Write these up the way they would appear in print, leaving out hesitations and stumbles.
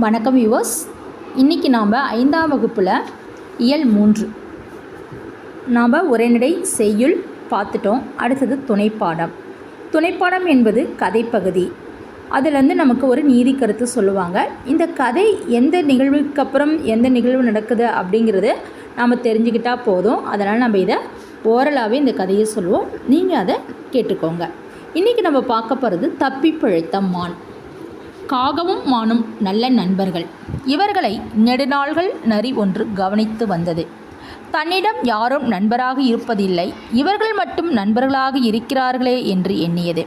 வணக்கம் வியூவர்ஸ். இன்றைக்கி நாம் 5ஆம் வகுப்பில் இயல் 3 நாம் உரைநடை செய்யுள் பார்த்துட்டோம். அடுத்தது துணைப்பாடம். துணைப்பாடம் என்பது கதைப்பகுதி. அதிலேருந்து நமக்கு ஒரு நீதி கருத்து சொல்லுவாங்க. இந்த கதை எந்த நிகழ்வுக்கு அப்புறம் எந்த நிகழ்வு நடக்குது அப்படிங்கிறது நாம் தெரிஞ்சுக்கிட்டால் போதும். அதனால் நம்ம இதை ஓரலாகவே இந்த கதையை சொல்லுவோம். நீங்கள் அதை கேட்டுக்கோங்க. இன்றைக்கி நம்ம பார்க்க போகிறது தப்பி பிழைத்த மான். காகமும் மானும் நல்ல நண்பர்கள். இவர்களை நெடுநாள்கள் நரி ஒன்று கவனித்து வந்தது. தன்னிடம் யாரும் நண்பராக இருப்பதில்லை, இவர்கள் மட்டும் நண்பர்களாக இருக்கிறார்களே என்று எண்ணியது.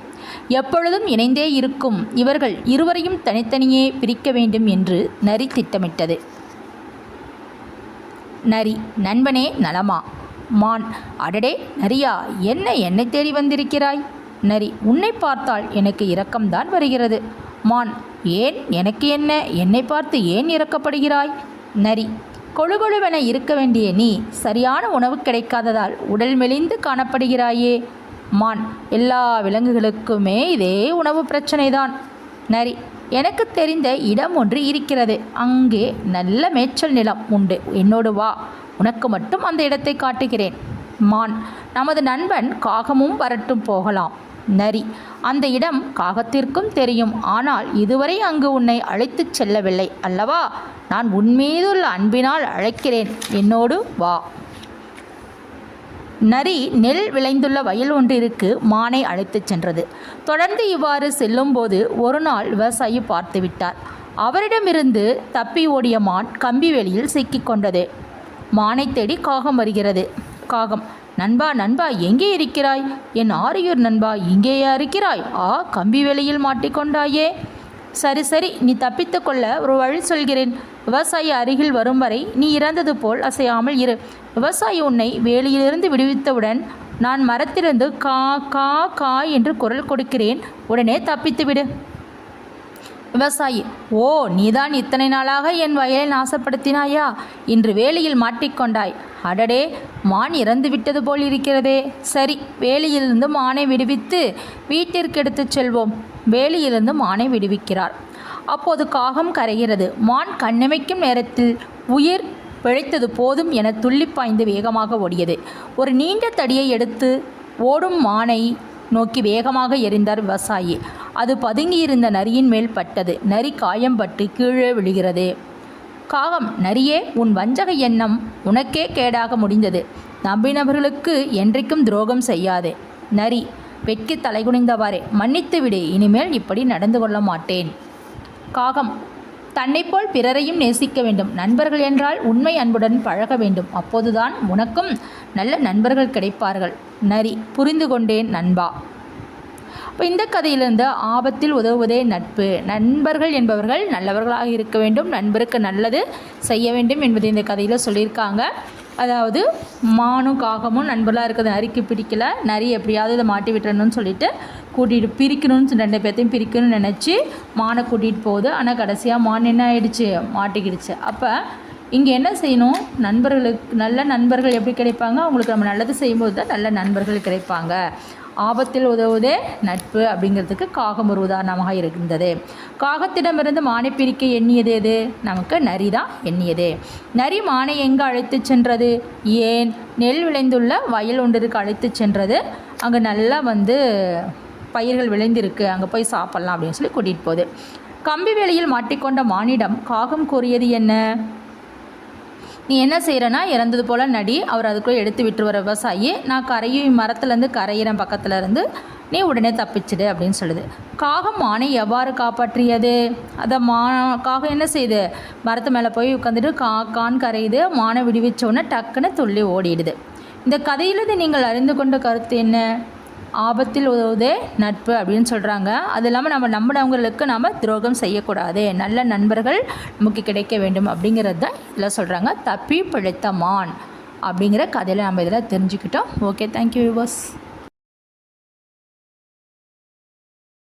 எப்பொழுதும் இணைந்தே இருக்கும் இவர்கள் இருவரையும் தனித்தனியே பிரிக்க வேண்டும் என்று நரி திட்டமிட்டது. நரி: நண்பனே நலமா? மான்: அடடே நரியா, என்னை தேடி வந்திருக்கிறாய்? நரி: உன்னை பார்த்தால் எனக்கு இரக்கம்தான் வருகிறது. மான்: ஏன், எனக்கு என்ன, என்னை பார்த்து ஏன் இரக்கப்படுகிறாய்? நரி: கொழுகொழுவென இருக்க வேண்டிய நீ சரியான உணவு கிடைக்காததால் உடல் மெலிந்து காணப்படுகிறாயே. மான்: எல்லா விலங்குகளுக்குமே இதே உணவு பிரச்சனைதான். நரி: எனக்கு தெரிந்த இடம் ஒன்று இருக்கிறது, அங்கே நல்ல மேய்ச்சல் நிலம் உண்டு, என்னோடு வா, உனக்கு மட்டும் அந்த இடத்தை காட்டுகிறேன். மான்: நமது நண்பன் காகமும் வரட்டும், போகலாம். நரி: அந்த இடம் காகத்திற்கும் தெரியும், ஆனால் இதுவரை அங்கு உன்னை அழைத்துச் செல்லவில்லை அல்லவா? நான் உன்மீதுள்ள அன்பினால் அழைக்கிறேன், என்னோடு வா. நரி நெல் விளைந்துள்ள வயல் ஒன்றிற்கு மானை அழைத்துச் சென்றது. தொடர்ந்து இவ்வாறு செல்லும்போது ஒரு நாள் விவசாயி பார்த்துவிட்டார். அவரிடமிருந்து தப்பி ஓடிய மான் கம்பி வேலியில் சிக்கிக்கொண்டது. மானை தேடி காகம் வருகிறது. காகம்: நண்பா நண்பா, எங்கே இருக்கிறாய்? என் ஆரியூர் நண்பா, இங்கேயா இருக்கிறாய்? கம்பி வேலையில் மாட்டிக்கொண்டாயே. சரி, நீ தப்பித்து கொள்ள ஒரு வழி சொல்கிறேன். விவசாயி அருகில் வரும் வரை நீ இறந்தது போல் அசையாமல் இரு. விவசாயி உன்னை வேலியிலிருந்து விடுவித்தவுடன் நான் மரத்திலிருந்து கா கா கா என்று குரல் கொடுக்கிறேன், உடனே தப்பித்து விடு. விவசாயி: ஓ, நீதான் இத்தனை நாளாக என் வயலை நாசப்படுத்தினாயா? இன்று வேலியில் மாட்டிக்கொண்டாய். அடடே, மான் இறந்து விட்டது போல் இருக்கிறதே. சரி, வேலியிலிருந்து மானை விடுவித்து வீட்டிற்கு எடுத்துச் செல்வோம். வேலியிலிருந்து மானை விடுவிக்கிறார். அப்போது காகம் கரைகிறது. மான் கண்ணிமைக்கும் நேரத்தில் உயிர் பிழைத்தது போதும் என துள்ளி பாய்ந்து வேகமாக ஓடியது. ஒரு நீண்ட தடியை எடுத்து ஓடும் மானை நோக்கி வேகமாக எறிந்தார் விவசாயி. அது பதுங்கியிருந்த நரியின் மேல் பட்டது. நரி காயம்பட்டு கீழே விழுகிறது. காகம்: நரியே, உன் வஞ்சக எண்ணம் உனக்கே கேடாக முடிந்தது. நம்பினவர்களுக்கு என்றைக்கும் துரோகம் செய்யாதே. நரி வெட்கி தலைகுனிந்தவாறே: மன்னித்து விடு, இனிமேல் இப்படி நடந்து கொள்ள மாட்டேன். காகம்: தன்னைப்போல் பிறரையும் நேசிக்க வேண்டும். நண்பர்கள் என்றால் உண்மை அன்புடன் பழக வேண்டும். அப்போதுதான் உனக்கும் நல்ல நண்பர்கள் கிடைப்பார்கள். நரி: புரிந்து கொண்டேன் நண்பா. இப்போ இந்த கதையிலிருந்து ஆபத்தில் உதவுவதே நட்பு. நண்பர்கள் என்பவர்கள் நல்லவர்களாக இருக்க வேண்டும், நண்பருக்கு நல்லது செய்ய வேண்டும் என்பதை இந்த கதையில் சொல்லியிருக்காங்க. அதாவது மானும் காகமும் நண்பர்களாக இருக்கிறது நரிக்கு பிடிக்கல. நரி எப்படியாவது இதை மாட்டி விட்டுறணும்னு சொல்லிட்டு கூட்டிகிட்டு பிரிக்கணும்னு 2 பேர்த்தையும் பிரிக்கணும்னு நினச்சி மானை கூட்டிகிட்டு போகுது. ஆனால் கடைசியாக மான் என்ன ஆகிடுச்சு? மாட்டிக்கிடுச்சு. அப்போ இங்கே என்ன செய்யணும்? நண்பர்களுக்கு நல்ல நண்பர்கள் எப்படி கிடைப்பாங்க? அவங்களுக்கு நம்ம நல்லது செய்யும்போது தான் நல்ல நண்பர்கள் கிடைப்பாங்க. ஆபத்தில் உதவுவதே நட்பு அப்படிங்கிறதுக்கு காகம் ஒரு உதாரணமாக இருந்தது. காகத்திடமிருந்து மானை பிரிக்க எண்ணியது எது? நமக்கு நரி தான் எண்ணியது. நரி மானை எங்கே அழைத்து சென்றது? ஏன், நெல் விளைந்துள்ள வயல் ஒன்றிற்கு அழைத்து சென்றது. அங்கே நல்லா பயிர்கள் விளைந்திருக்கு, அங்கே போய் சாப்பிட்லாம் அப்படின்னு சொல்லி கூட்டிகிட்டு போகுது. கம்பி வேலையில் மாட்டிக்கொண்ட மானிடம் காகம் கூறியது என்ன? நீ என்ன செய்கிறனா, இறந்தது போல் நடி. அவர் அதுக்குள்ளே எடுத்து விட்டு வர விவசாயி: நான் மரத்துலேருந்து கரையிறேன், பக்கத்தில் இருந்து, நீ உடனே தப்பிச்சிடு அப்படின்னு சொல்லுது. காகம் மானை எவ்வாறு காப்பாற்றியது? அதை காகம் என்ன செய்யுது? மரத்து மேலே போய் உட்காந்துட்டு கான்னு கரையுது. மானை விடுவிச்ச உடனே டக்குன்னு துள்ளி ஓடிடுது. இந்த கதையிலிருந்து நீங்கள் அறிந்து கொண்ட கருத்து என்ன? ஆபத்தில் உதவுவதே நட்பு அப்படின்னு சொல்கிறாங்க. அது இல்லாமல் நம்ம நம்பினவங்களுக்கு நாம் துரோகம் செய்யக்கூடாது, நல்ல நண்பர்கள் நமக்கு கிடைக்க வேண்டும் அப்படிங்கிறது தான் இதில் சொல்கிறாங்க. தப்பி பிழைத்த மான் அப்படிங்கிற கதையில் நம்ம இதில் தெரிஞ்சுக்கிட்டோம். Okay, thank you viewers.